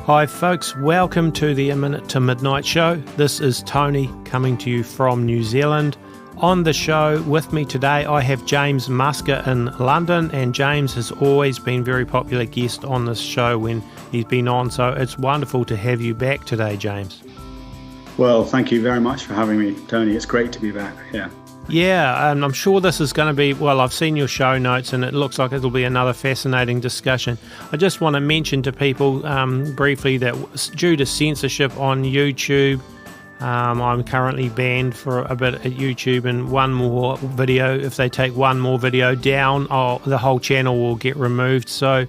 Hi folks, welcome to the A Minute to Midnight show. This is Tony coming to you from New Zealand. On the show with me today I have James Musker in London, and James has always been a very popular guest on this show when he's been on, so it's wonderful to have you back today, James. Well, thank you very much for having me, Tony. It's great to be back. Yeah, and I'm sure this is going to be, well, I've seen your show notes and it looks like it'll be another fascinating discussion. I just want to mention to people briefly that due to censorship on YouTube, I'm currently banned for a bit at YouTube, and one more video, if they take one more video down, the whole channel will get removed. So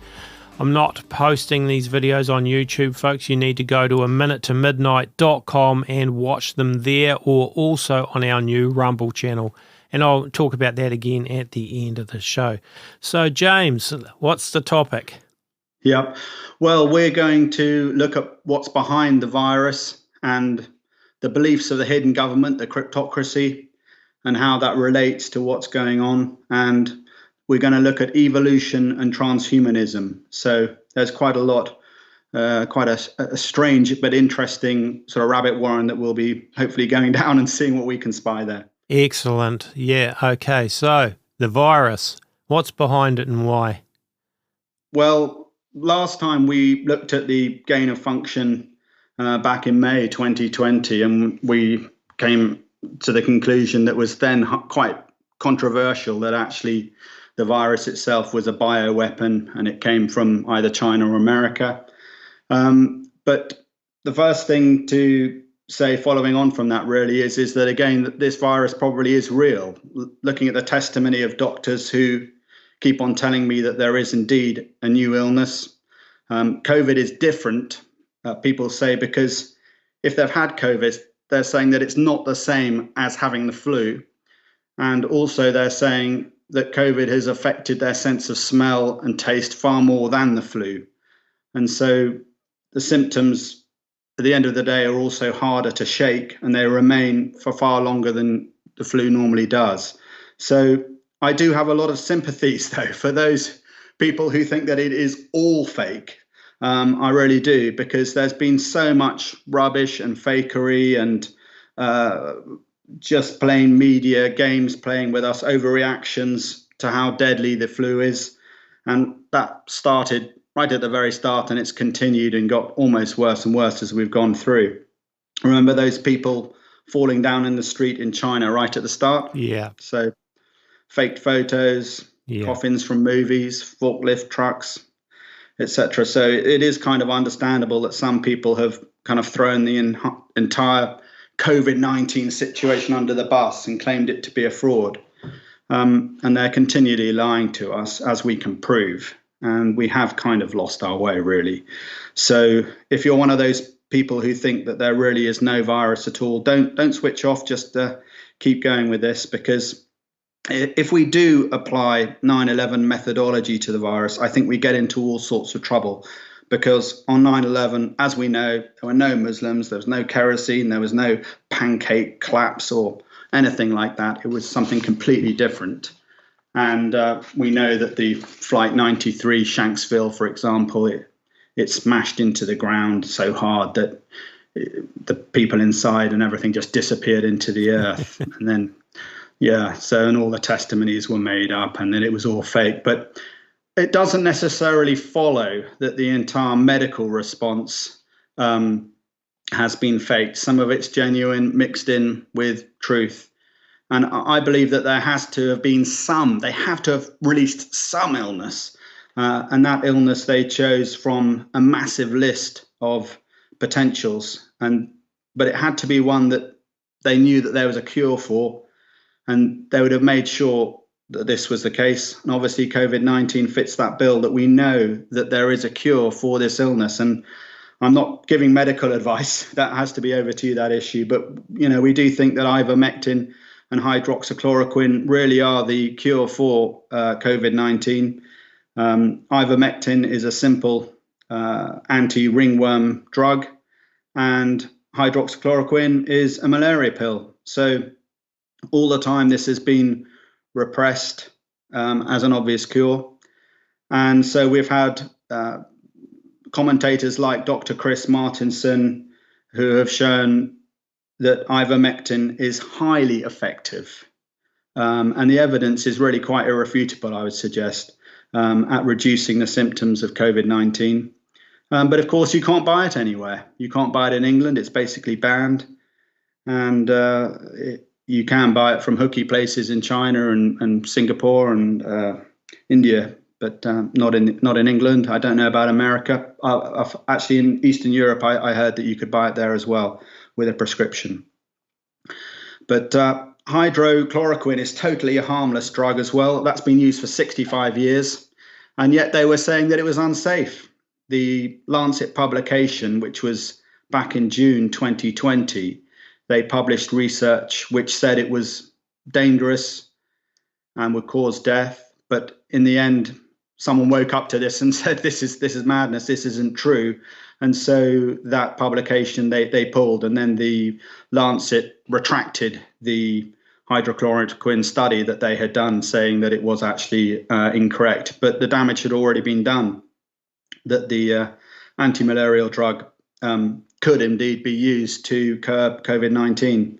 I'm not posting these videos on YouTube, folks. You need to go to aminutemidnight.com and watch them there, or also on our new Rumble channel. And I'll talk about that again at the end of the show. So, James, what's the topic? Yep. Well, we're going to look at what's behind the virus and the beliefs of the hidden government, the cryptocracy, and how that relates to what's going on. And we're going to look at evolution and transhumanism. So there's quite a lot, quite a strange but interesting sort of rabbit warren that we'll be hopefully going down and seeing what we can spy there. Excellent. Yeah. Okay. So the virus, what's behind it and why? Well, last time we looked at the gain of function back in May 2020, and we came to the conclusion that was then quite controversial, that actually the virus itself was a bioweapon and it came from either China or America. But the first thing to say following on from that really is that, again, that this virus probably is real. Looking at the testimony of doctors who keep on telling me that there is indeed a new illness. COVID is different, people say, because if they've had COVID, they're saying that it's not the same as having the flu. And also they're saying that COVID has affected their sense of smell and taste far more than the flu. And so the symptoms at the end of the day are also harder to shake, and they remain for far longer than the flu normally does. So I do have a lot of sympathies, though, for those people who think that it is all fake. I really do, because there's been so much rubbish and fakery and just plain media games playing with us, overreactions to how deadly the flu is. And that started right at the very start, and it's continued and got almost worse and worse as we've gone through. Remember those people falling down in the street in China right at the start? Yeah. So faked photos, coffins from movies, forklift trucks, etc. So it is kind of understandable that some people have kind of thrown the entire COVID-19 situation under the bus and claimed it to be a fraud. And they're continually lying to us, as we can prove. And we have kind of lost our way, really. So if you're one of those people who think that there really is no virus at all, don't switch off. Just keep going with this, because if we do apply 9/11 methodology to the virus, I think we get into all sorts of trouble. Because on 9/11, as we know, there were no Muslims, there was no kerosene, there was no pancake claps or anything like that. It was something completely different. And we know that the Flight 93 Shanksville, for example, it smashed into the ground so hard that the people inside and everything just disappeared into the earth. And then, and all the testimonies were made up, and then it was all fake. But it doesn't necessarily follow that the entire medical response has been faked. Some of it's genuine, mixed in with truth. And I believe that there has to have been they have to have released some illness. And that illness they chose from a massive list of potentials. But it had to be one that they knew that there was a cure for. And they would have made sure that this was the case. And obviously COVID-19 fits that bill, that we know that there is a cure for this illness. And I'm not giving medical advice. That has to be over to you, that issue. But, we do think that ivermectin and hydroxychloroquine really are the cure for COVID-19. Ivermectin is a simple anti-ringworm drug, and hydroxychloroquine is a malaria pill. So all the time this has been repressed as an obvious cure. And so we've had commentators like Dr. Chris Martinson, who have shown that ivermectin is highly effective. And the evidence is really quite irrefutable, I would suggest, at reducing the symptoms of COVID-19. But of course, you can't buy it anywhere. You can't buy it in England. It's basically banned. And you can buy it from hooky places in China and Singapore and India, but not in England. I don't know about America. Actually, in Eastern Europe, I heard that you could buy it there as well with a prescription. But hydrochloroquine is totally a harmless drug as well. That's been used for 65 years, and yet they were saying that it was unsafe. The Lancet publication, which was back in June 2020, they published research which said it was dangerous and would cause death. But in the end, someone woke up to this and said, this is madness, this isn't true. And so that publication they pulled, and then the Lancet retracted the hydrochloroquine study that they had done, saying that it was actually incorrect. But the damage had already been done, that the anti-malarial drug could indeed be used to curb COVID-19.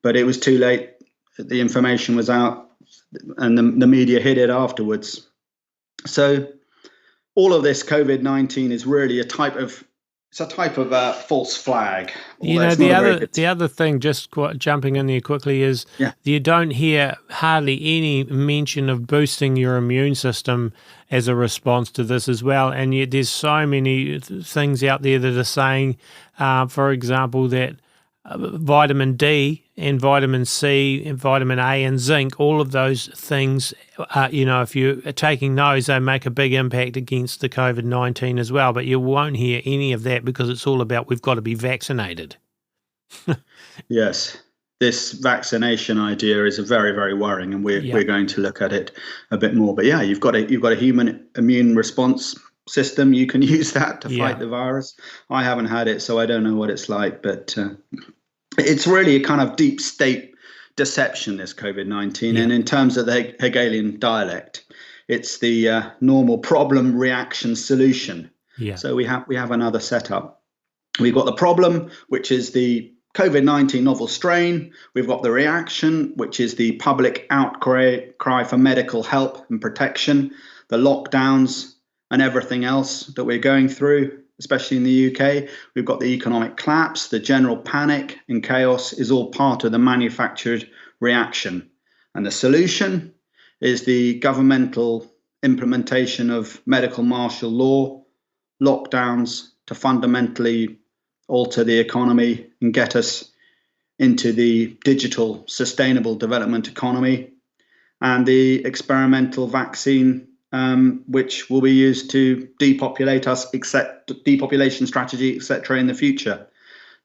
But it was too late. The information was out, and the media hid it afterwards. So all of this COVID-19 is really a type of false flag. You know, the other thing, just jumping in there quickly, is you don't hear hardly any mention of boosting your immune system as a response to this as well. And yet there's so many things out there that are saying, for example, that vitamin D and vitamin C and vitamin A and zinc, all of those things, if you're taking those, they make a big impact against the COVID-19 as well. But you won't hear any of that because it's all about we've got to be vaccinated. Yes, this vaccination idea is very, very worrying, and we're going to look at it a bit more. But yeah, you've got a human immune response system. You can use that to fight the virus. I haven't had it, so I don't know what it's like, but it's really a kind of deep state deception, this COVID-19. And in terms of the Hegelian dialect, it's the normal problem, reaction, solution. So we have another setup. We've got the problem, which is the COVID-19 novel strain. We've got the reaction, which is the public outcry for medical help and protection, the lockdowns and everything else that we're going through, especially in the UK. We've got the economic collapse, the general panic and chaos is all part of the manufactured reaction. And the solution is the governmental implementation of medical martial law, lockdowns to fundamentally alter the economy and get us into the digital sustainable development economy, and the experimental vaccine, which will be used to depopulate us, depopulation strategy, etc. in the future.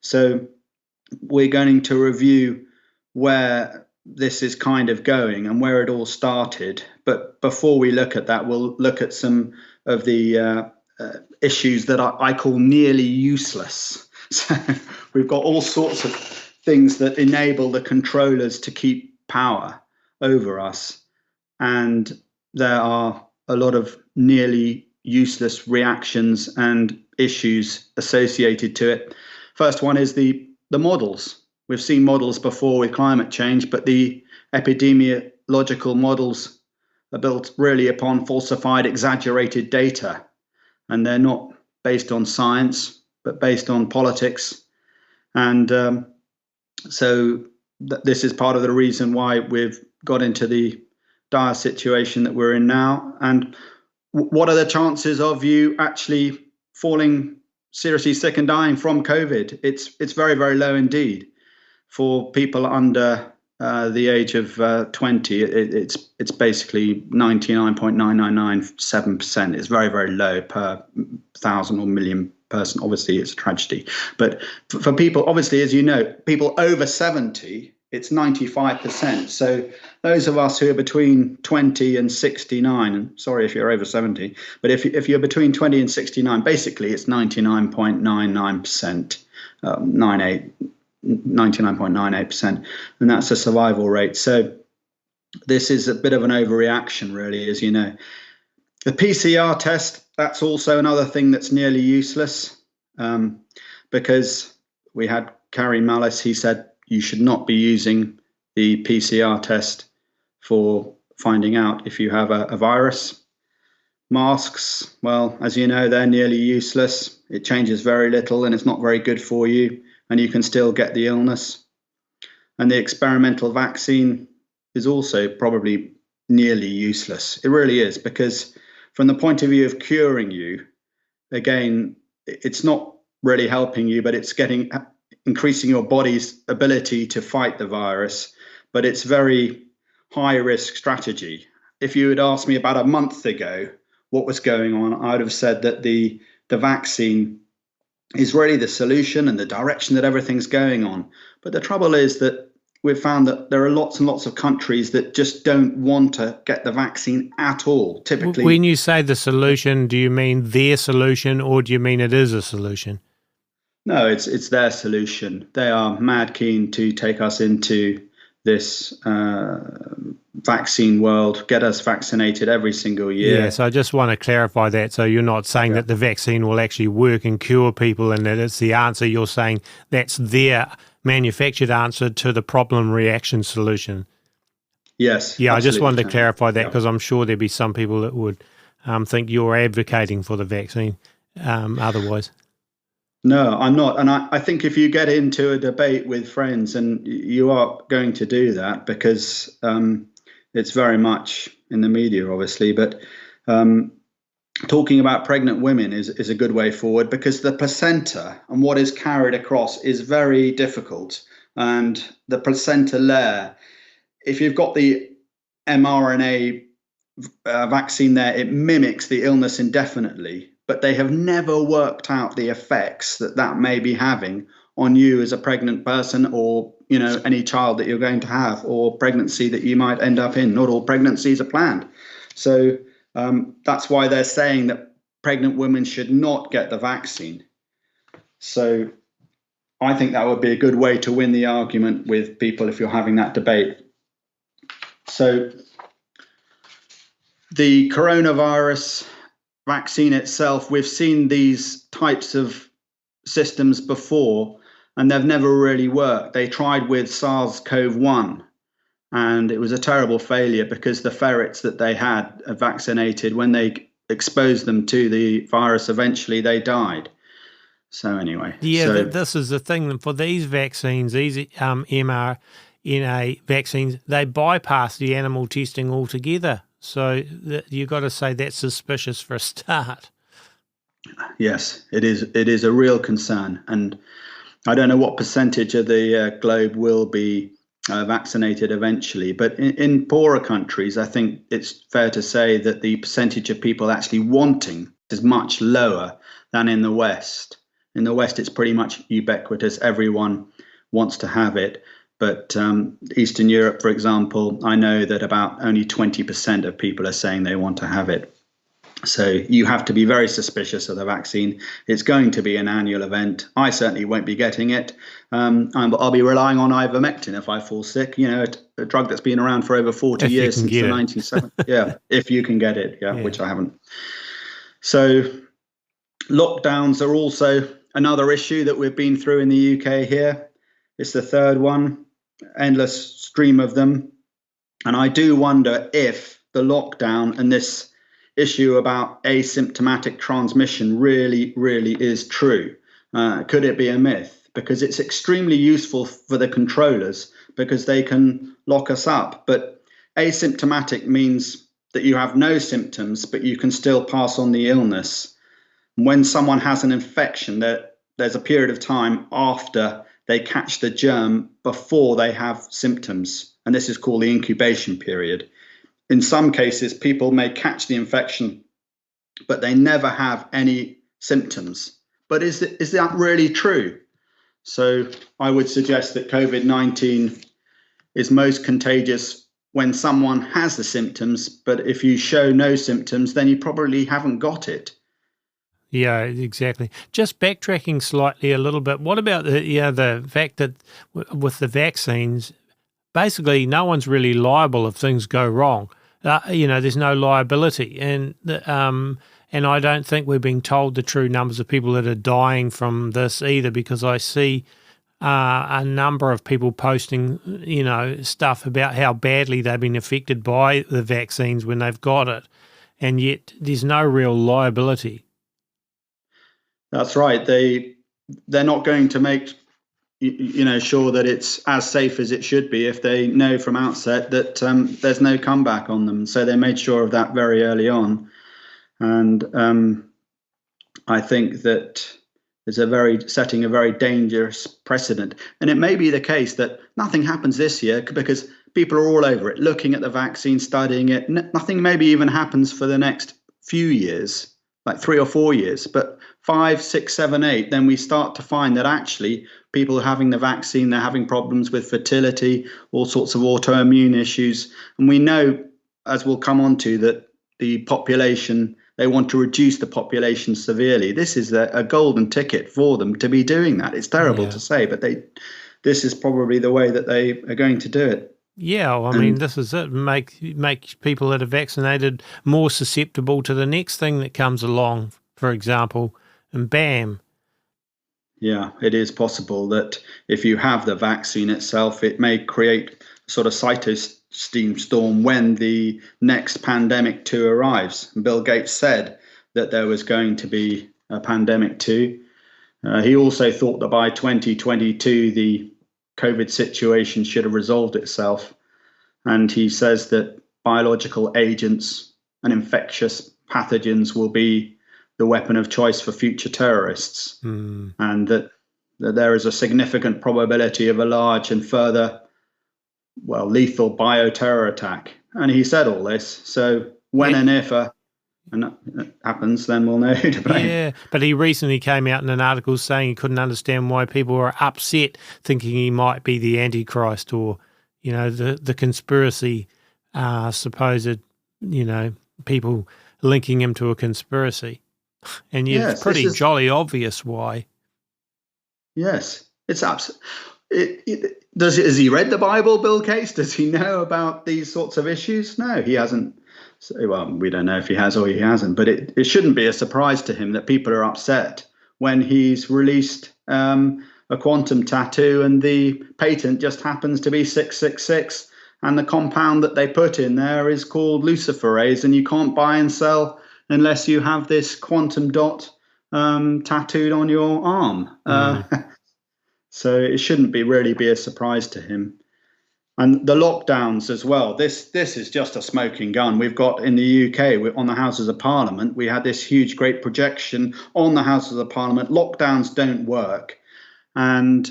So we're going to review where this is kind of going and where it all started. But before we look at that, we'll look at some of the issues that I call nearly useless. So we've got all sorts of things that enable the controllers to keep power over us. And there are a lot of nearly useless reactions and issues associated to it. First one is the models. We've seen models before with climate change, but the epidemiological models are built really upon falsified, exaggerated data. And they're not based on science, but based on politics. And so this is part of the reason why we've got into the dire situation that we're in now. And what are the chances of you actually falling seriously sick and dying from COVID? It's very, very low indeed. For people under the age of 20, it's basically 99.9997%. It's very, very low per 1,000 or million person. Obviously, it's a tragedy. But for people, obviously, as you know, people over 70, it's 95%. So those of us who are between 20 and 69, and sorry if you're over 70, but if you're between 20 and 69, basically it's 99.99%, 99.98%, and that's a survival rate. So this is a bit of an overreaction, really, as you know. The PCR test, that's also another thing that's nearly useless, because we had Carrie Mullis. He said you should not be using the PCR test for finding out if you have a virus. Masks, well, as you know, they're nearly useless. It changes very little and it's not very good for you, and you can still get the illness. And the experimental vaccine is also probably nearly useless. It really is, because from the point of view of curing you, again, it's not really helping you, but it's increasing your body's ability to fight the virus. But it's very high risk strategy. If you had asked me about a month ago what was going on, I would have said that the vaccine is really the solution and the direction that everything's going on. But the trouble is that we've found that there are lots and lots of countries that just don't want to get the vaccine at all. Typically, when you say the solution, do you mean their solution, or do you mean it is a solution? No, it's their solution. They are mad keen to take us into this vaccine world, get us vaccinated every single year. Yeah, so I just want to clarify that. So you're not saying that the vaccine will actually work and cure people and that it's the answer. You're saying that's their manufactured answer to the problem reaction solution. Yes. Yeah, I just wanted to clarify that because I'm sure there'd be some people that would think you're advocating for the vaccine otherwise. No, I'm not. And I think if you get into a debate with friends, and you are going to do that because it's very much in the media, obviously, but talking about pregnant women is a good way forward, because the placenta and what is carried across is very difficult. And the placenta layer, if you've got the mRNA vaccine there, it mimics the illness indefinitely. But they have never worked out the effects that may be having on you as a pregnant person, or any child that you're going to have, or pregnancy that you might end up in. Not all pregnancies are planned. So that's why they're saying that pregnant women should not get the vaccine. So I think that would be a good way to win the argument with people if you're having that debate. So the coronavirus vaccine itself, we've seen these types of systems before and they've never really worked. They tried with SARS-CoV-1 and it was a terrible failure, because the ferrets that they had vaccinated, when they exposed them to the virus, eventually they died. So anyway. Yeah, this is the thing. For these vaccines, these mRNA vaccines, they bypass the animal testing altogether. So you've got to say that's suspicious for a start. Yes, it is. It is a real concern. And I don't know what percentage of the globe will be vaccinated eventually. But in poorer countries, I think it's fair to say that the percentage of people actually wanting is much lower than in the West. In the West, it's pretty much ubiquitous. Everyone wants to have it. But Eastern Europe, for example, I know that about only 20% of people are saying they want to have it. So you have to be very suspicious of the vaccine. It's going to be an annual event. I certainly won't be getting it. I'll be relying on ivermectin if I fall sick, a drug that's been around for over 40 years since the 1970s. Yeah, if you can get it, yeah, which I haven't. So lockdowns are also another issue that we've been through in the UK here. It's the third one, endless stream of them. And I do wonder if the lockdown and this issue about asymptomatic transmission really, really is true. Could it be a myth? Because it's extremely useful for the controllers, because they can lock us up. But asymptomatic means that you have no symptoms, but you can still pass on the illness. When someone has an infection, there's a period of time after they catch the germ before they have symptoms. And this is called the incubation period. In some cases, people may catch the infection, but they never have any symptoms. But is that really true? So I would suggest that COVID-19 is most contagious when someone has the symptoms. But if you show no symptoms, then you probably haven't got it. Yeah, exactly. Just backtracking slightly a little bit, what about the fact that with the vaccines, basically no one's really liable if things go wrong. there's no liability, and I don't think we're being told the true numbers of people that are dying from this either, because I see a number of people posting, stuff about how badly they've been affected by the vaccines when they've got it, and yet there's no real liability. That's right. They're not going to make sure that it's as safe as it should be if they know from outset that there's no comeback on them. So they made sure of that very early on, and I think that is setting a very dangerous precedent. And it may be the case that nothing happens this year because people are all over it, looking at the vaccine, studying it. Nothing maybe even happens for the next few years, like 3 or 4 years, but 5, 6, 7, 8, then we start to find that actually people are having the vaccine, they're having problems with fertility, all sorts of autoimmune issues. And we know, as we'll come on to, that the population, they want to reduce the population severely. This is a golden ticket for them to be doing that. It's terrible to say, but this is probably the way that they are going to do it. Yeah, well, I mean, this is it. Make people that are vaccinated more susceptible to the next thing that comes along, for example, and bam. Yeah, it is possible that if you have the vaccine itself, it may create a sort of cytosine storm when the next pandemic 2 arrives. Bill Gates said that there was going to be a pandemic 2. He also thought that by 2022, the COVID situation should have resolved itself. And he says that biological agents and infectious pathogens will be the weapon of choice for future terrorists, and that there is a significant probability of a large and further, lethal bioterror attack. And he said all this. So when and if and that happens, then we'll know who to blame. Yeah, but he recently came out in an article saying he couldn't understand why people were upset, thinking he might be the Antichrist or, the conspiracy, supposed, people linking him to a conspiracy. And yet it's pretty jolly obvious why. Yes, it's absolutely. Has he read the Bible, Bill Gates? Does he know about these sorts of issues? No, he hasn't. Well, we don't know if he has or he hasn't, but it shouldn't be a surprise to him that people are upset when he's released a quantum tattoo and the patent just happens to be 666, and the compound that they put in there is called luciferase, and you can't buy and sell unless you have this quantum dot tattooed on your arm. So it shouldn't really be a surprise to him. And the lockdowns as well. This is just a smoking gun. We've got in the UK on the Houses of Parliament, we had this huge, great projection on the Houses of Parliament. Lockdowns don't work, and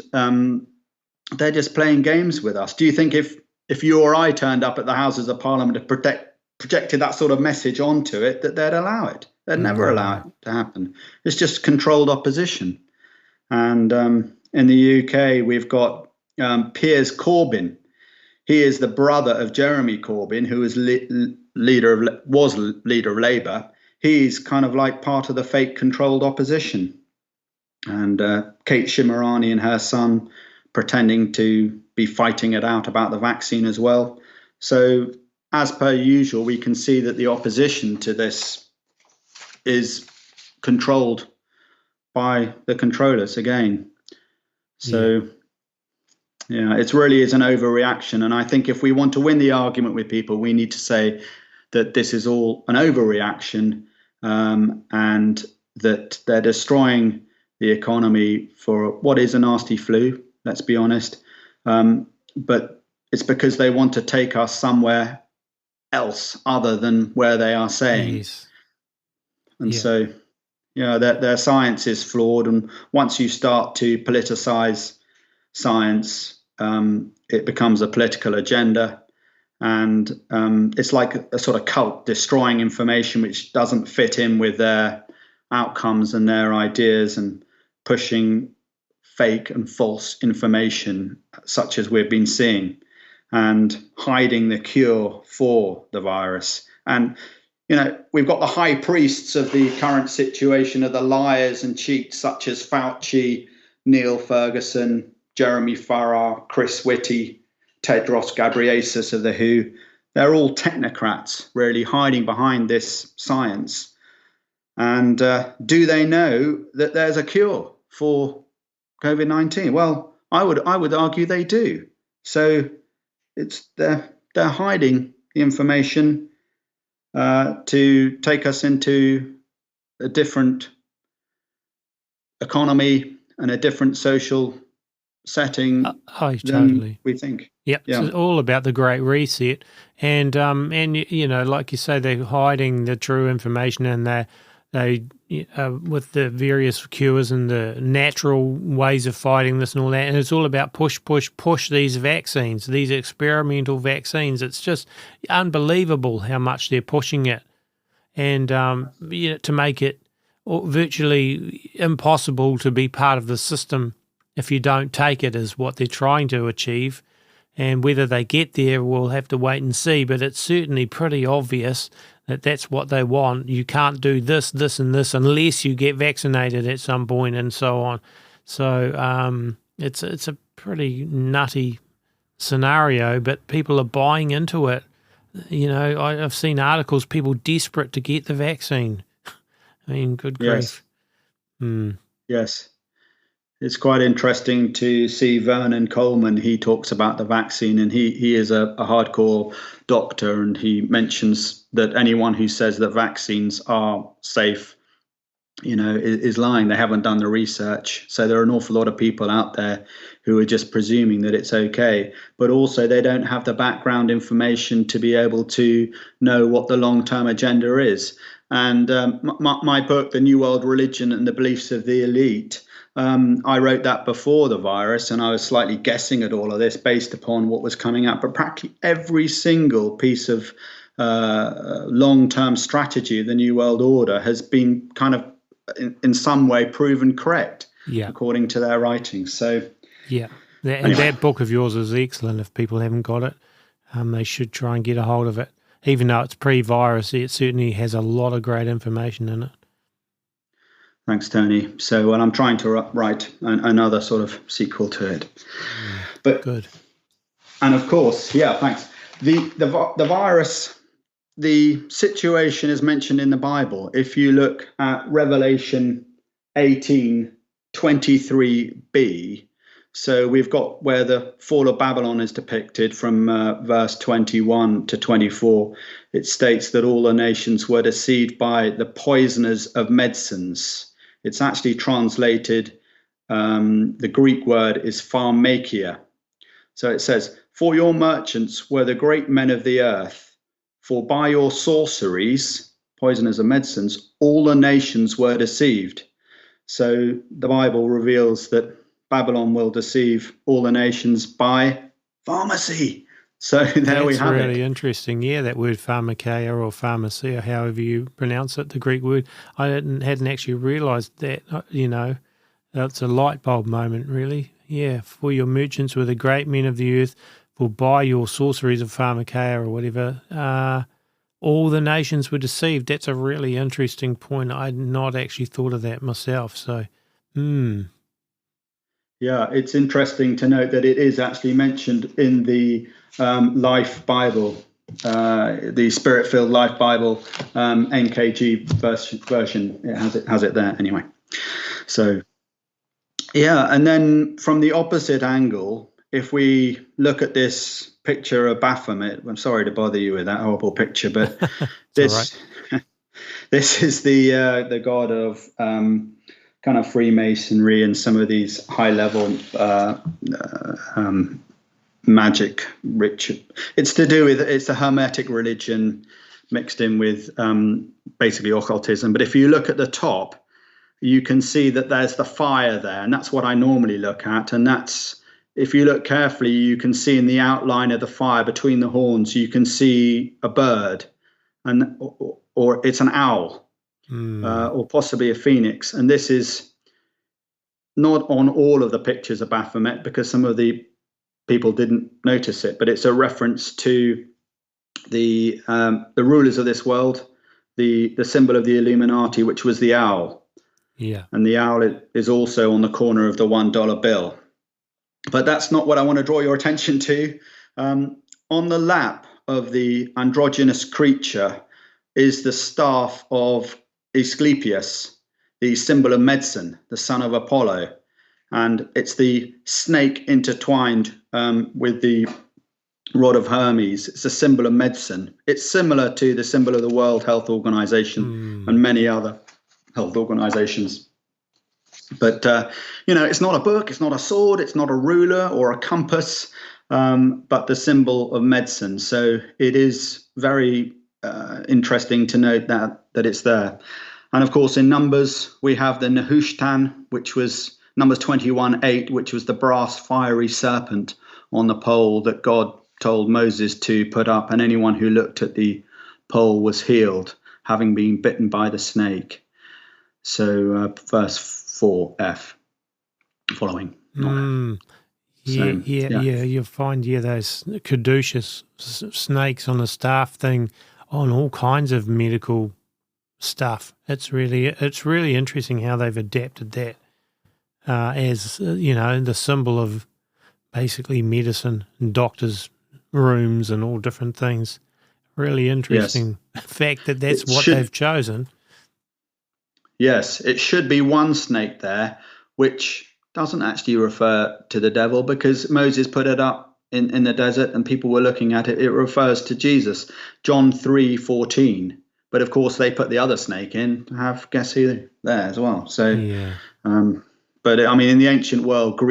they're just playing games with us. Do you think if you or I turned up at the Houses of Parliament to projected that sort of message onto it, that they'd allow it? They'd never allow it to happen. It's just controlled opposition. And in the UK, we've got Piers Corbyn. He is the brother of Jeremy Corbyn, who was leader of Labour. He's kind of like part of the fake controlled opposition. And Kate Shimarani and her son pretending to be fighting it out about the vaccine as well. So as per usual, we can see that the opposition to this is controlled by the controllers again. So, it really is an overreaction. And I think if we want to win the argument with people, we need to say that this is all an overreaction, and that they're destroying the economy for what is a nasty flu, let's be honest. But it's because they want to take us somewhere else other than where they are saying. Yes. And so, their science is flawed. And once you start to politicize science, it becomes a political agenda. And it's like a sort of cult destroying information which doesn't fit in with their outcomes and their ideas, and pushing fake and false information such as we've been seeing, and hiding the cure for the virus. And we've got the high priests of the current situation, of the liars and cheats such as Fauci, Neil Ferguson, Jeremy Farrar, Chris Whitty, Tedros Ghebreyesus of the WHO. they're all technocrats, really hiding behind this science. And do they know that there's a cure for COVID-19? Well, I would argue they do. So they're hiding the information to take us into a different economy and a different social setting than we think. Yep. Yeah. It's all about the Great Reset, and you know, like you say, they're hiding the true information, and they with the various cures and the natural ways of fighting this and all that, and it's all about push these vaccines, these experimental vaccines. It's just unbelievable how much they're pushing it, and you know, to make it virtually impossible to be part of the system if you don't take it, is what they're trying to achieve. And whether they get there, we'll have to wait and see. But it's certainly pretty obvious that that's what they want. You can't do this, this, and this unless you get vaccinated at some point, and so on. So it's a pretty nutty scenario, but people are buying into it. You know, I've seen articles, people desperate to get the vaccine. I mean, good grief. Yes. It's quite interesting to see Vernon Coleman. He talks about the vaccine, and he is a hardcore doctor, and he mentions that anyone who says that vaccines are safe, you know, is lying. They haven't done the research. So there are an awful lot of people out there who are just presuming that it's okay, but also they don't have the background information to be able to know what the long-term agenda is. And my book, The New World Religion and the Beliefs of the Elite, I wrote that before the virus, and I was slightly guessing at all of this based upon what was coming out. But practically every single piece of long-term strategy of the New World Order has been kind of in some way proven correct, according to their writings. So, and that book of yours is excellent. If people haven't got it, they should try and get a hold of it. Even though it's pre-virus, it certainly has a lot of great information in it. Thanks, Tony. So, I'm trying to write another sort of sequel to it. But good. And of course, thanks. The virus, the situation is mentioned in the Bible. If you look at Revelation 18:23b, so we've got where the fall of Babylon is depicted from verse 21 to 24. It states that all the nations were deceived by the poisoners of medicines. It's actually translated, the Greek word is pharmakia. So it says, for your merchants were the great men of the earth, for by your sorceries, poisoners of medicines, all the nations were deceived. So the Bible reveals that Babylon will deceive all the nations by pharmacy. So there we have it. That's really interesting. Yeah, that word pharmakeia or pharmacy, or however you pronounce it, the Greek word. I hadn't actually realised that, you know. It's a light bulb moment, really. Yeah, for your merchants were the great men of the earth, for by your sorceries of pharmakeia or whatever, all the nations were deceived. That's a really interesting point. I'd not actually thought of that myself. So, Yeah, it's interesting to note that it is actually mentioned in the Life Bible, the Spirit-filled Life Bible, NKG version. It has it there anyway. So, and then from the opposite angle, if we look at this picture of Baphomet, I'm sorry to bother you with that horrible picture, but this this is the god of kind of Freemasonry and some of these high-level magic ritual. It's to do with, it's a Hermetic religion mixed in with basically occultism. But if you look at the top, you can see that there's the fire there, and that's what I normally look at. And that's, if you look carefully, you can see in the outline of the fire between the horns, you can see a bird, and or it's an owl, or possibly a phoenix. And this is not on all of the pictures of Baphomet because some of the people didn't notice it, but it's a reference to the rulers of this world, the symbol of the Illuminati, which was the owl. Yeah. And the owl is also on the corner of the $1 bill. But that's not what I want to draw your attention to. On the lap of the androgynous creature is the staff of Asclepius, the symbol of medicine, the son of Apollo. And it's the snake intertwined with the rod of Hermes. It's a symbol of medicine. It's similar to the symbol of the World Health Organization and many other health organizations. But, it's not a book, it's not a sword, it's not a ruler or a compass, but the symbol of medicine. So it is very interesting to note that it's there. And of course, in Numbers, we have the Nehushtan, which was Numbers 21:8, which was the brass fiery serpent on the pole that God told Moses to put up. And anyone who looked at the pole was healed, having been bitten by the snake. So verse 4f following. You'll find those caduceus snakes on a staff thing on all kinds of medical stuff. It's really interesting how they've adapted that as the symbol of basically medicine and doctors' rooms and all different things. Really interesting fact that that's what they've chosen. Yes, it should be one snake there, which doesn't actually refer to the devil, because Moses put it up in the desert and people were looking at it. It refers to Jesus, John 3:14. But of course, they put the other snake in to have, guess who, there as well. So, but I mean, in the ancient world, in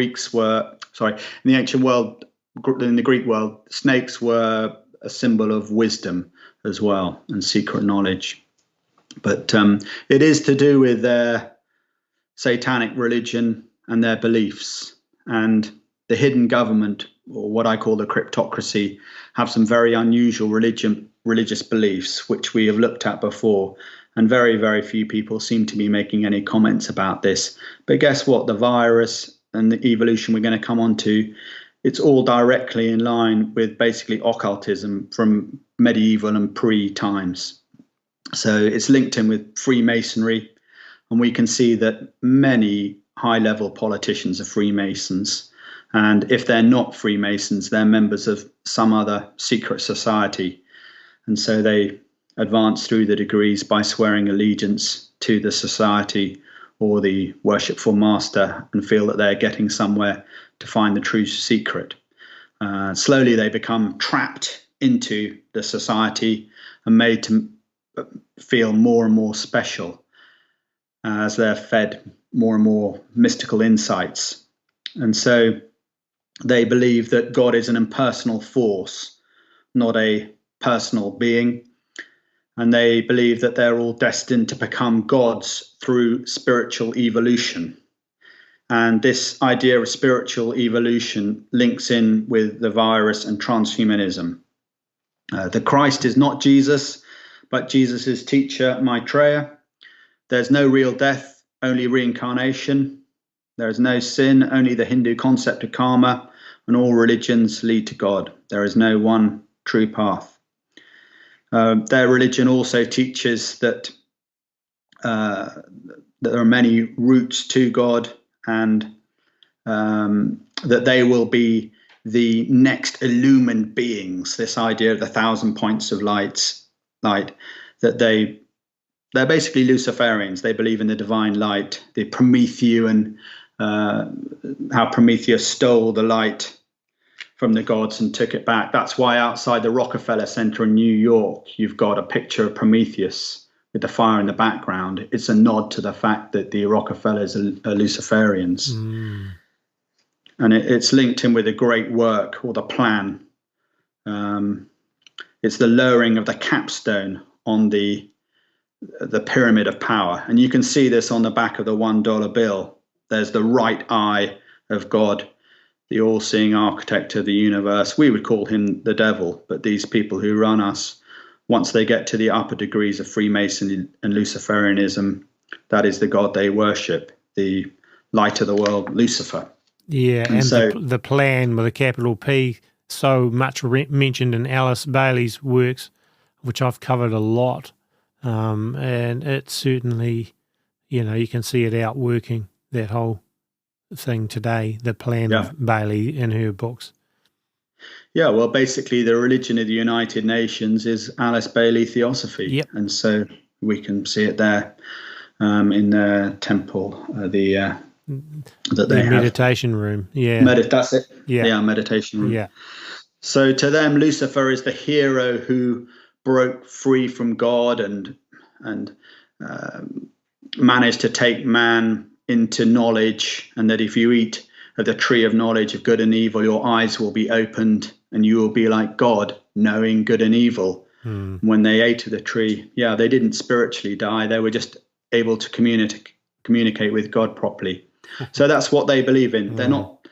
the Greek world, snakes were a symbol of wisdom as well and secret knowledge. But it is to do with their satanic religion and their beliefs. And the hidden government, or what I call the cryptocracy, have some very unusual religious beliefs, which we have looked at before. And very, very few people seem to be making any comments about this. But guess what? The virus and the evolution we're going to come on to, it's all directly in line with basically occultism from medieval and pre-times. So it's linked in with Freemasonry, and we can see that many high-level politicians are Freemasons. And if they're not Freemasons, they're members of some other secret society. And so they advance through the degrees by swearing allegiance to the society or the worshipful master and feel that they're getting somewhere to find the true secret. Slowly they become trapped into the society and made to feel more and more special as they're fed more and more mystical insights. And so they believe that God is an impersonal force, not a personal being. And they believe that they're all destined to become gods through spiritual evolution. And this idea of spiritual evolution links in with the virus and transhumanism. The Christ is not Jesus, but Jesus' teacher, Maitreya. There's no real death, only reincarnation. There is no sin, only the Hindu concept of karma, and all religions lead to God. There is no one true path. Their religion also teaches that there are many routes to God, and that they will be the next illumined beings. This idea of the 1,000 points of light, that they're basically Luciferians. They believe in the divine light, the Promethean, how Prometheus stole the light from the gods and took it back. That's why outside the Rockefeller Center in New York, you've got a picture of Prometheus with the fire in the background. It's a nod to the fact that the Rockefellers are Luciferians. And it's linked in with a great work, or the plan. It's the lowering of the capstone on the pyramid of power. And you can see this on the back of the $1 bill. There's the right eye of God, the all-seeing architect of the universe. We would call him the devil, but these people who run us, once they get to the upper degrees of Freemasonry and Luciferianism, that is the God they worship, the light of the world, Lucifer. Yeah, and so the plan with a capital P, so much mentioned in Alice Bailey's works, which I've covered a lot, and it certainly, you can see it outworking that whole thing today, the plan of Bailey in her books. Yeah, well, basically, the religion of the United Nations is Alice Bailey Theosophy. Yep. And so we can see it there in the temple, that they have. Meditation room. Yeah. That's it. Yeah. Meditation room. Yeah. So to them, Lucifer is the hero who broke free from God and managed to take man into knowledge, and that if you eat of the tree of knowledge of good and evil, your eyes will be opened and you will be like God, knowing good and evil. When they ate of the tree, they didn't spiritually die. They were just able to communicate with God properly. So that's what they believe in. They're not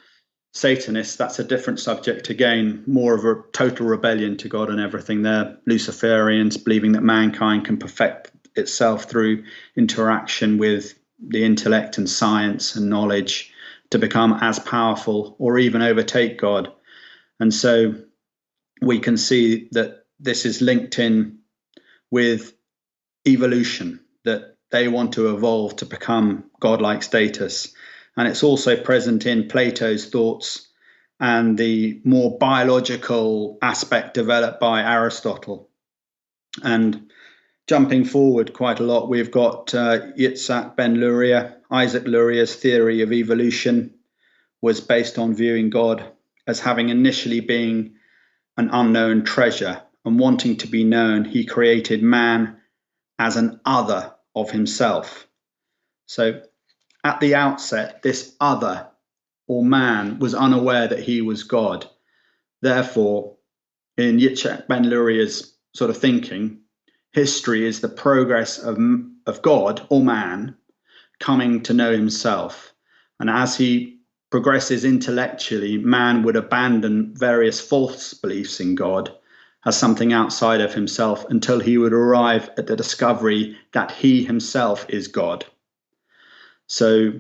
Satanists. That's a different subject again, more of a total rebellion to God and everything. They're Luciferians, believing that mankind can perfect itself through interaction with the intellect and science and knowledge to become as powerful or even overtake God. And so we can see that this is linked in with evolution, that they want to evolve to become godlike status. And it's also present in Plato's thoughts and the more biological aspect developed by Aristotle. And jumping forward quite a lot, we've got Yitzhak Ben Luria. Isaac Luria's theory of evolution was based on viewing God as having initially been an unknown treasure, and wanting to be known, he created man as an other of himself. So at the outset, this other or man was unaware that he was God. Therefore, in Yitzhak Ben Luria's sort of thinking, history is the progress of God or man coming to know himself. And as he progresses intellectually, man would abandon various false beliefs in God as something outside of himself until he would arrive at the discovery that he himself is God. So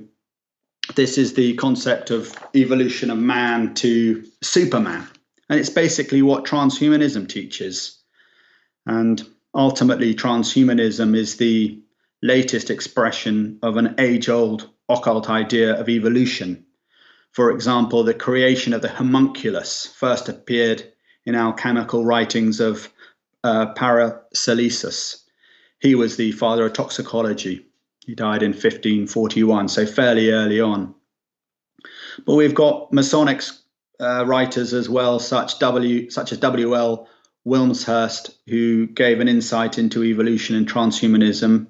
this is the concept of evolution of man to Superman. And it's basically what transhumanism teaches. And ultimately, transhumanism is the latest expression of an age-old occult idea of evolution. For example, the creation of the homunculus first appeared in alchemical writings of Paracelsus. He was the father of toxicology. He died in 1541, so fairly early on. But we've got Masonic writers as well, such as W.L. Wilmshurst, who gave an insight into evolution and transhumanism.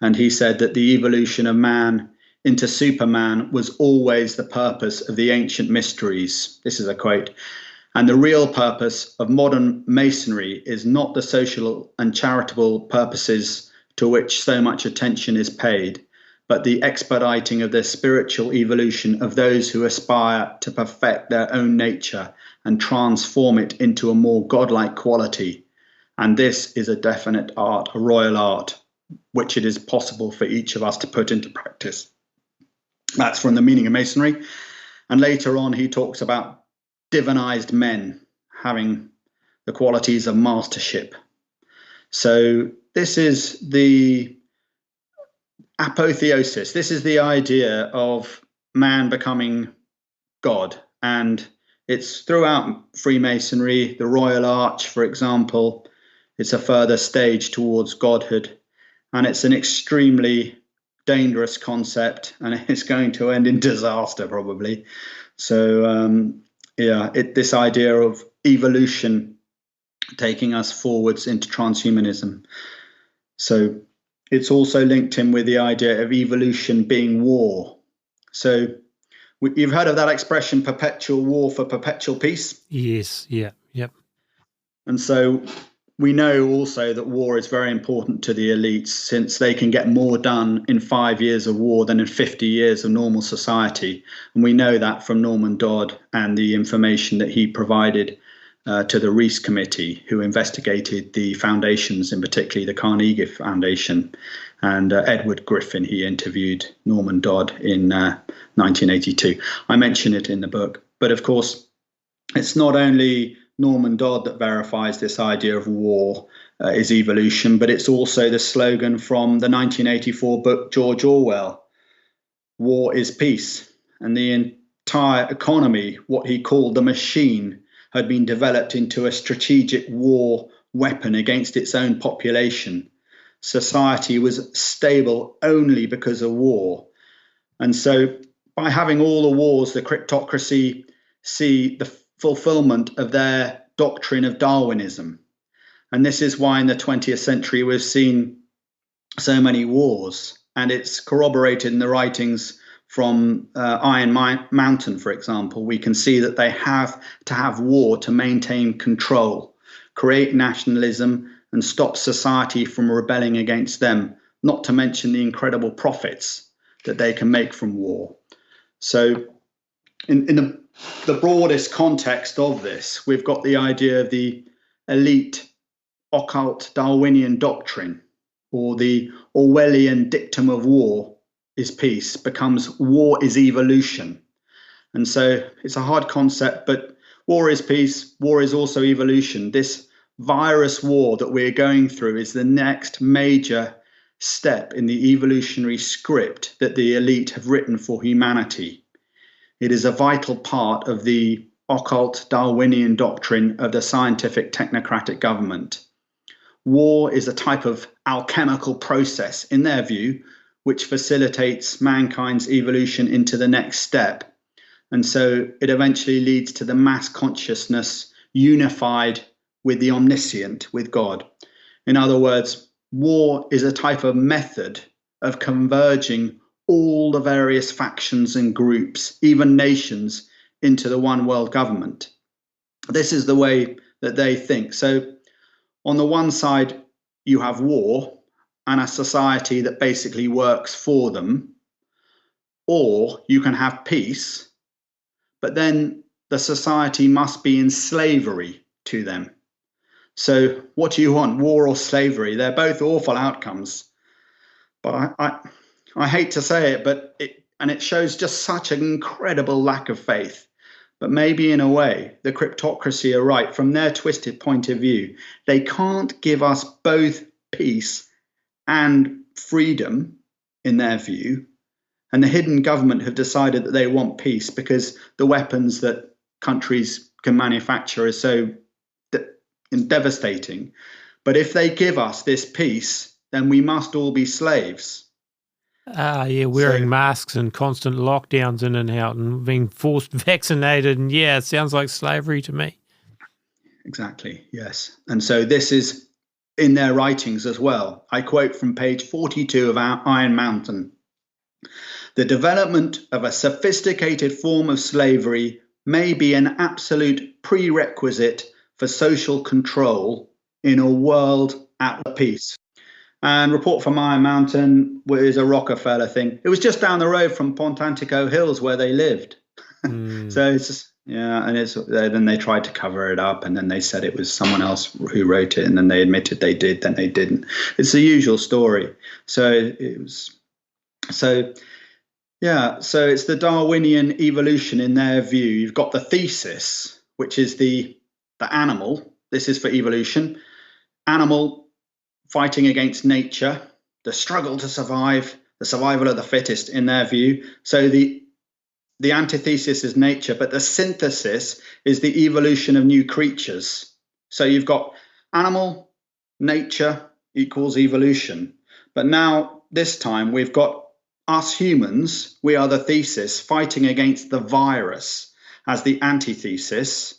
And he said that the evolution of man into Superman was always the purpose of the ancient mysteries. This is a quote. And the real purpose of modern masonry is not the social and charitable purposes to which so much attention is paid, but the expediting of the spiritual evolution of those who aspire to perfect their own nature and transform it into a more godlike quality. And this is a definite art, a royal art, which it is possible for each of us to put into practice. That's from the meaning of masonry. And later on, he talks about divinized men having the qualities of mastership. So this is the apotheosis. This is the idea of man becoming God. And it's throughout Freemasonry. The Royal Arch, for example, it's a further stage towards godhood. And it's an extremely dangerous concept, and it's going to end in disaster probably. So this idea of evolution taking us forwards into transhumanism. So it's also linked in with the idea of evolution being war. So you've heard of that expression, perpetual war for perpetual peace? Yes, yeah, yep. And so we know also that war is very important to the elites, since they can get more done in 5 years of war than in 50 years of normal society. And we know that from Norman Dodd and the information that he provided to the Rees Committee, who investigated the foundations, in particularly the Carnegie Foundation. And Edward Griffin, he interviewed Norman Dodd in 1982. I mention it in the book. But of course, it's not only Norman Dodd that verifies this idea of war is evolution, but it's also the slogan from the 1984 book George Orwell, War is Peace. And the entire economy, what he called the machine, had been developed into a strategic war weapon against its own population. Society was stable only because of war. And so by having all the wars, the cryptocracy see the fulfillment of their doctrine of Darwinism. And this is why in the 20th century we've seen so many wars. And it's corroborated in the writings from Iron Mountain, for example. We can see that they have to have war to maintain control, create nationalism, and stop society from rebelling against them, not to mention the incredible profits that they can make from war. So in the broadest context of this, we've got the idea of the elite occult Darwinian doctrine, or the Orwellian dictum of war is peace, becomes war is evolution. And so it's a hard concept, but war is peace, war is also evolution. This virus war that we're going through is the next major step in the evolutionary script that the elite have written for humanity. It is a vital part of the occult Darwinian doctrine of the scientific technocratic government. War is a type of alchemical process, in their view, which facilitates mankind's evolution into the next step. And so it eventually leads to the mass consciousness unified with the omniscient, with God. In other words, war is a type of method of converging all the various factions and groups, even nations, into the one world government. This is the way that they think. So on the one side, you have war and a society that basically works for them, or you can have peace, but then the society must be in slavery to them. So what do you want, war or slavery? They're both awful outcomes. But I hate to say it, but it shows just such an incredible lack of faith. But maybe in a way, the cryptocracy are right. From their twisted point of view, they can't give us both peace and freedom, in their view. And the hidden government have decided that they want peace because the weapons that countries can manufacture are so devastating. But if they give us this peace, then we must all be slaves. Yeah, wearing masks and constant lockdowns in and out and being forced vaccinated. And yeah, it sounds like slavery to me. Exactly, yes. And so this is in their writings as well. I quote from page 42 of Iron Mountain. The development of a sophisticated form of slavery may be an absolute prerequisite for social control in a world at peace. And report from Iron Mountain was a Rockefeller thing. It was just down the road from Pontantico Hills where they lived. So it's just, yeah, and then they tried to cover it up, and then they said it was someone else who wrote it, and then they admitted they did, then they didn't. It's the usual story. So it's the Darwinian evolution in their view. You've got the thesis, which is the animal. This is for evolution. Animal fighting against nature, the struggle to survive, the survival of the fittest in their view. So the antithesis is nature, but the synthesis is the evolution of new creatures. So you've got animal, nature equals evolution. But now this time we've got us humans, we are the thesis, fighting against the virus as the antithesis.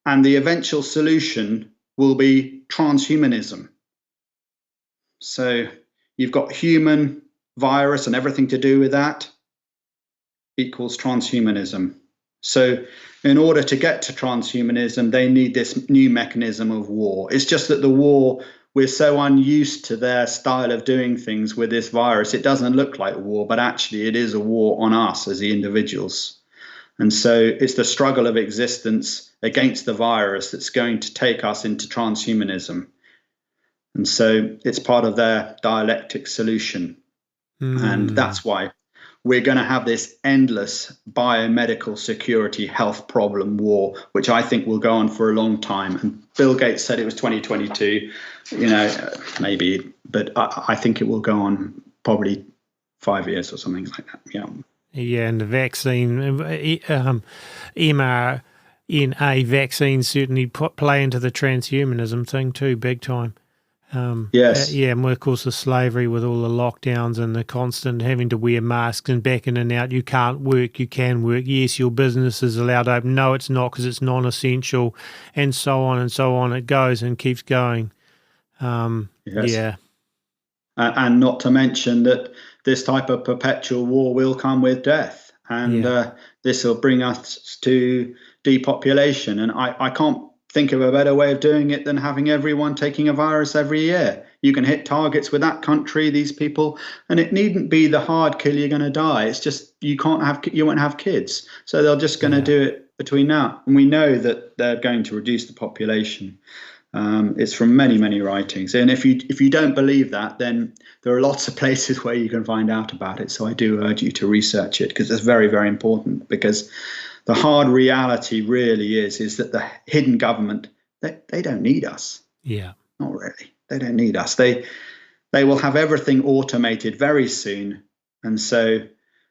And the eventual solution will be transhumanism. So you've got human, virus, and everything to do with that equals transhumanism. So in order to get to transhumanism, they need this new mechanism of war. It's just that the war, we're so unused to their style of doing things with this virus. It doesn't look like war, but actually it is a war on us as the individuals. And so it's the struggle of existence against the virus that's going to take us into transhumanism. And so it's part of their dialectic solution. And that's why we're going to have this endless biomedical security health problem war, which I think will go on for a long time. And Bill Gates said it was 2022, maybe, but I think it will go on probably 5 years or something like that. Yeah. Yeah, and the vaccine, vaccines certainly play into the transhumanism thing too, big time. Yes. And of course the slavery with all the lockdowns and the constant having to wear masks and back in and out. You can't work, you can work. Yes, your business is allowed to open. No, it's not because it's non-essential, and so on and so on. It goes and keeps going. Yes. Yeah. And not to mention that this type of perpetual war will come with death. And this will bring us to depopulation. And I can't think of a better way of doing it than having everyone taking a virus every year. You can hit targets with that country, these people, and it needn't be the hard kill you're going to die. It's just you won't have kids. So they're just going to do it between now. And we know that they're going to reduce the population. It's from many, many writings. And if you don't believe that, then there are lots of places where you can find out about it. So I do urge you to research it, because it's very, very important. Because the hard reality really is that the hidden government, they don't need us. Yeah. Not really. They don't need us. They will have everything automated very soon. And so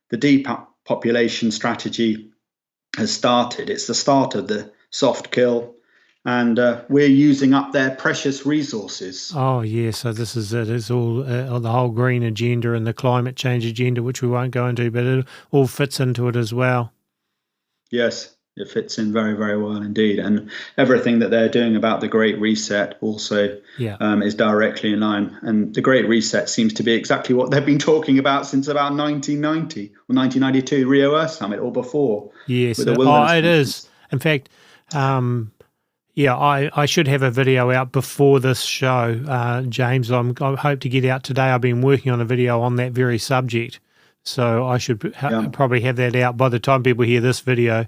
the depopulation strategy has started. It's the start of the soft kill. And we're using up their precious resources. Oh, yeah. So this is it. It's all the whole green agenda and the climate change agenda, which we won't go into, but it all fits into it as well. Yes, it fits in very, very well indeed. And everything that they're doing about the Great Reset also is directly in line. And the Great Reset seems to be exactly what they've been talking about since about 1990 or 1992, Rio Earth Summit, or before. Yes, it is. In fact, I should have a video out before this show, James. I hope to get out today. I've been working on a video on that very subject. So I should probably have that out by the time people hear this video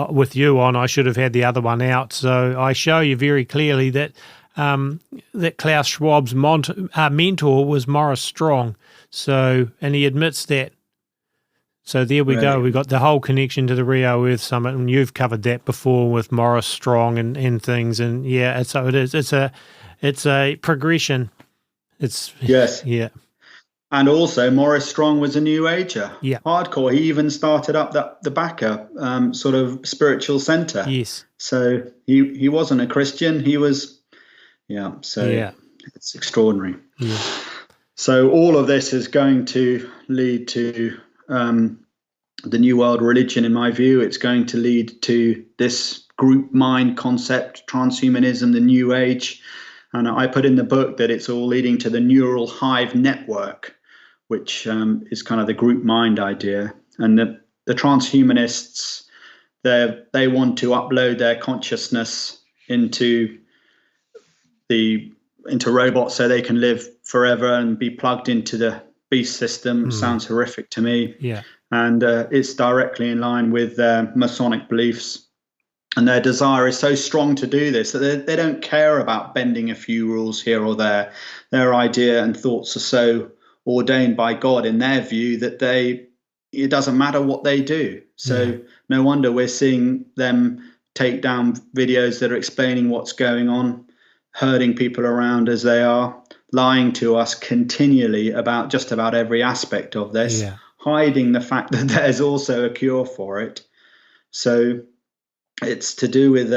with you on. I should have had the other one out. So I show you very clearly that that Klaus Schwab's mentor was Morris Strong. So, and he admits that. So there we go. We got the whole connection to the Rio Earth Summit, and you've covered that before with Morris Strong and things. And so it is. It's a progression. Yes. Yeah. And also, Morris Strong was a New Ager. Yeah. Hardcore. He even started up the Bacca sort of spiritual center. Yes. So he wasn't a Christian. He was, it's extraordinary. Yeah. So all of this is going to lead to the New World religion, in my view. It's going to lead to this group mind concept, transhumanism, the New Age. And I put in the book that it's all leading to the neural hive network, which is kind of the group mind idea. And the transhumanists, they want to upload their consciousness into robots so they can live forever and be plugged into the beast system. Sounds horrific to me. Yeah. And it's directly in line with their Masonic beliefs. And their desire is so strong to do this that they don't care about bending a few rules here or there. Their idea and thoughts are so ordained by God in their view that it doesn't matter what they do. So no wonder we're seeing them take down videos that are explaining what's going on, herding people around as they are, lying to us continually about just about every aspect of this, hiding the fact that there's also a cure for it. So it's to do with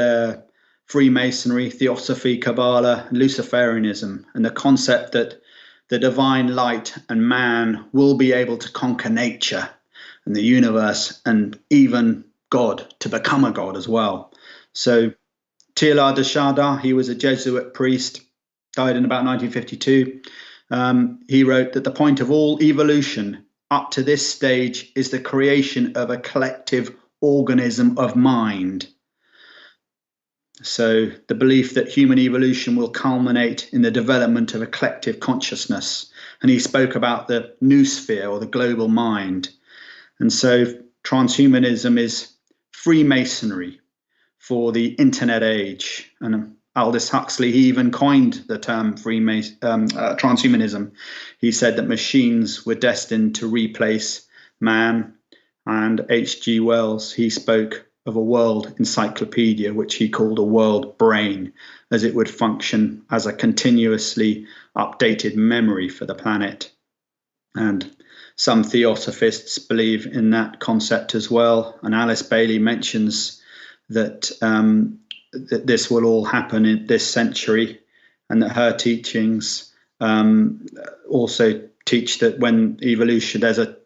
Freemasonry, Theosophy, Kabbalah, Luciferianism, and the concept that the divine light and man will be able to conquer nature and the universe and even God, to become a god as well. So Teilhard de Chardin, he was a Jesuit priest, died in about 1952. He wrote that the point of all evolution up to this stage is the creation of a collective organism of mind. So the belief that human evolution will culminate in the development of a collective consciousness. And he spoke about the noosphere, or the global mind. And so transhumanism is Freemasonry for the internet age. And Aldous Huxley, he even coined the term transhumanism. He said that machines were destined to replace man. And H.G. Wells, he spoke of a world encyclopedia, which he called a world brain, as it would function as a continuously updated memory for the planet. And some theosophists believe in that concept as well. And Alice Bailey mentions that that this will all happen in this century, and that her teachings also teach that when evolution, there's a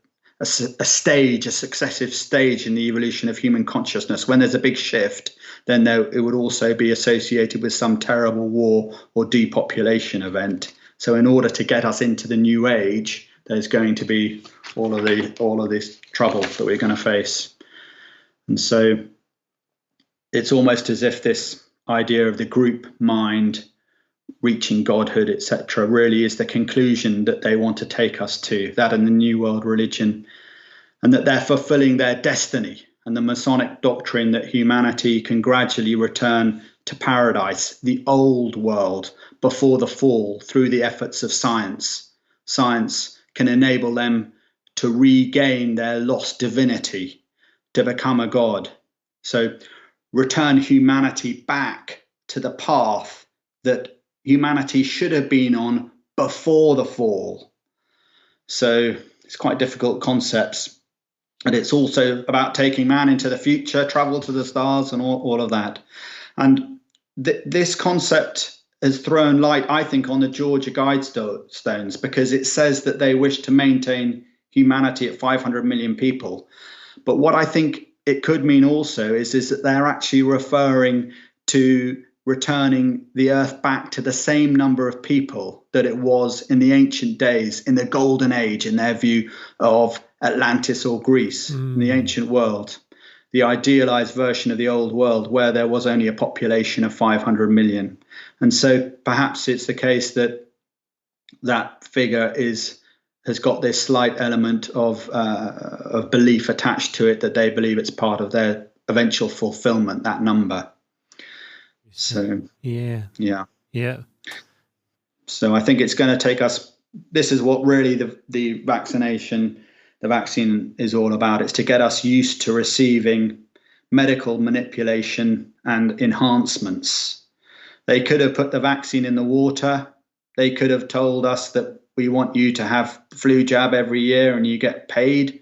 successive stage in the evolution of human consciousness. When there's a big shift, then it would also be associated with some terrible war or depopulation event. So in order to get us into the new age, there's going to be all of this trouble that we're going to face. And so it's almost as if this idea of the group mind reaching godhood, etc., really is the conclusion that they want to take us to, that and the New World religion, and that they're fulfilling their destiny, and the Masonic doctrine that humanity can gradually return to paradise, the old world, before the fall, through the efforts of science. Science can enable them to regain their lost divinity, to become a god. So return humanity back to the path that humanity should have been on before the fall. So it's quite difficult concepts. And it's also about taking man into the future, travel to the stars, and all of that. And this concept has thrown light, I think, on the Georgia Guidestones, because it says that they wish to maintain humanity at 500 million people. But what I think it could mean also is that they're actually referring to returning the earth back to the same number of people that it was in the ancient days, in the golden age, in their view of Atlantis or Greece, in the ancient world, the idealized version of the old world where there was only a population of 500 million. And so perhaps it's the case that that figure has got this slight element of belief attached to it, that they believe it's part of their eventual fulfillment, that number. So yeah. So I think it's going to take us. This is what really the vaccine is all about. It's to get us used to receiving medical manipulation and enhancements. They could have put the vaccine in the water. They could have told us that we want you to have the flu jab every year and you get paid.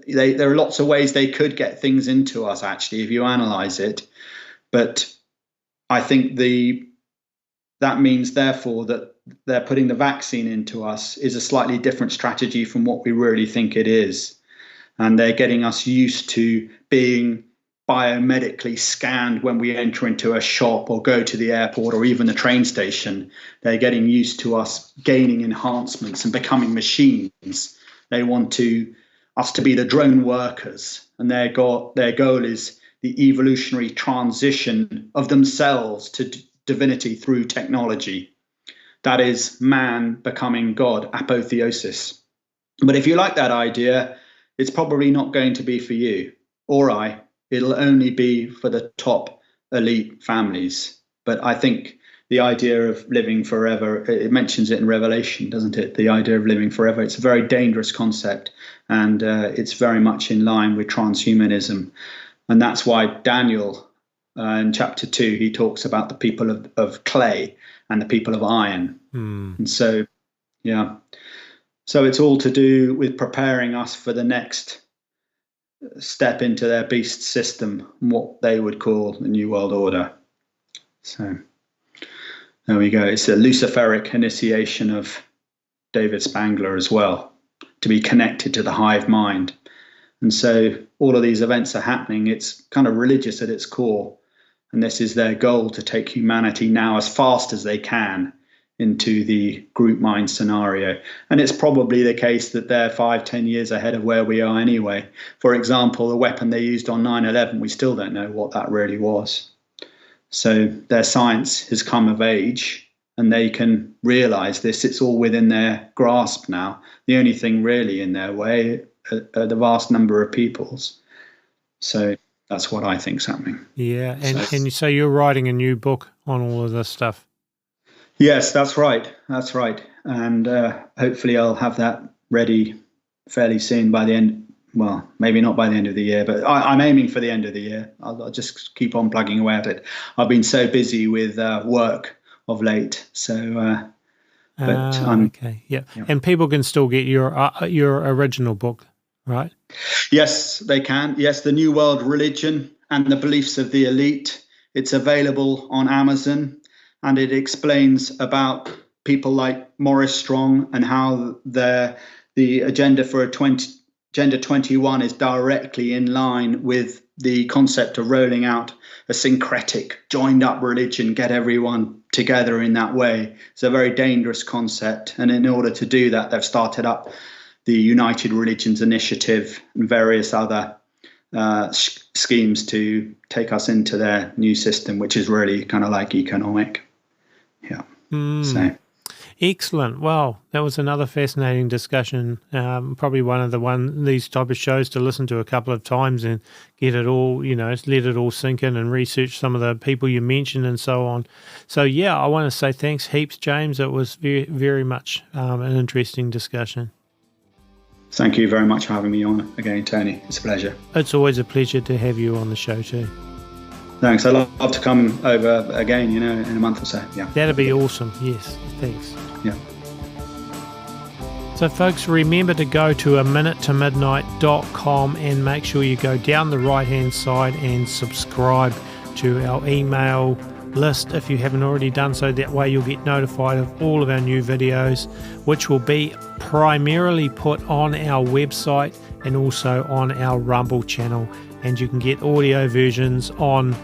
There are lots of ways they could get things into us, actually, if you analyze it. But I think that means, therefore, that they're putting the vaccine into us is a slightly different strategy from what we really think it is. And they're getting us used to being biomedically scanned when we enter into a shop or go to the airport or even the train station. They're getting used to us gaining enhancements and becoming machines. They want us to be the drone workers, and their goal is the evolutionary transition of themselves to divinity through technology. That is man becoming God, apotheosis. But if you like that idea, it's probably not going to be for you or I. It'll only be for the top elite families. But I think the idea of living forever, it mentions it in Revelation, doesn't it? The idea of living forever. It's a very dangerous concept, and it's very much in line with transhumanism. And that's why Daniel, in chapter 2, he talks about the people of clay and the people of iron. And so, yeah. So it's all to do with preparing us for the next step into their beast system, what they would call the New World Order. So there we go. It's a Luciferic initiation of David Spangler as well, to be connected to the hive mind. And so all of these events are happening. It's kind of religious at its core. And this is their goal, to take humanity now as fast as they can into the group mind scenario. And it's probably the case that they're 5-10 years ahead of where we are anyway. For example, the weapon they used on 9/11, we still don't know what that really was. So their science has come of age, and they can realize this. It's all within their grasp now. The only thing really in their way are the vast number of peoples. So that's what I think's happening. Yeah, and so you're writing a new book on all of this stuff. Yes, that's right. That's right. And hopefully I'll have that ready fairly soon, by the end. Well, maybe not by the end of the year, but I'm aiming for the end of the year. I'll just keep on plugging away at it. I've been so busy with work of late. So, but okay, yeah. And people can still get your original book, right? Yes, they can. Yes, the New World Religion. and the Beliefs of the Elite. It's available on Amazon, and it explains about people like Maurice Strong and how the agenda for Agenda 21 is directly in line with the concept of rolling out a syncretic, joined-up religion, get everyone together in that way. It's a very dangerous concept, and in order to do that, they've started up the United Religions Initiative and various other schemes to take us into their new system, which is really kind of like economic. Yeah. So. Excellent. Well, that was another fascinating discussion. Probably one of these type of shows to listen to a couple of times and get it all, let it all sink in and research some of the people you mentioned and so on. So yeah, I want to say thanks heaps, James. It was very, very much an interesting discussion. Thank you very much for having me on again, Tony. It's a pleasure. It's always a pleasure to have you on the show too. Thanks. I'd love to come over again, in a month or so. Yeah. That'd be awesome. Yes. Thanks. Yeah. So folks, remember to go to aminutemidnight.com and make sure you go down the right-hand side and subscribe to our email list if you haven't already done so. That way you'll get notified of all of our new videos, which will be primarily put on our website and also on our Rumble channel, and you can get audio versions on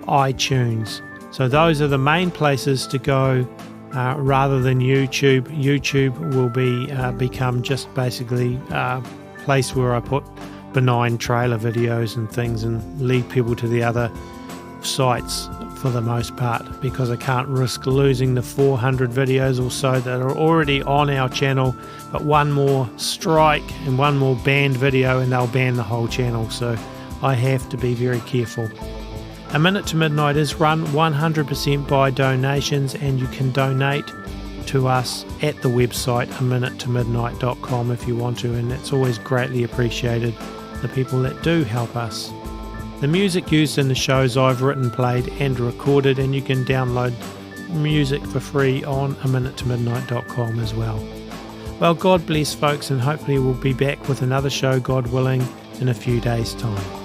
iTunes. So those are the main places to go rather than YouTube. YouTube will become just basically a place where I put benign trailer videos and things and lead people to the other sites for the most part, because I can't risk losing the 400 videos or so that are already on our channel. But one more strike and one more banned video and they'll ban the whole channel, so I have to be very careful. A Minute to Midnight is run 100% by donations, and you can donate to us at the website aminutemidnight.com if you want to, and that's always greatly appreciated, the people that do help us. The music used in the shows I've written, played and recorded, and you can download music for free on aminutemidnight.com as well. Well, God bless folks, and hopefully we'll be back with another show, God willing, in a few days' time.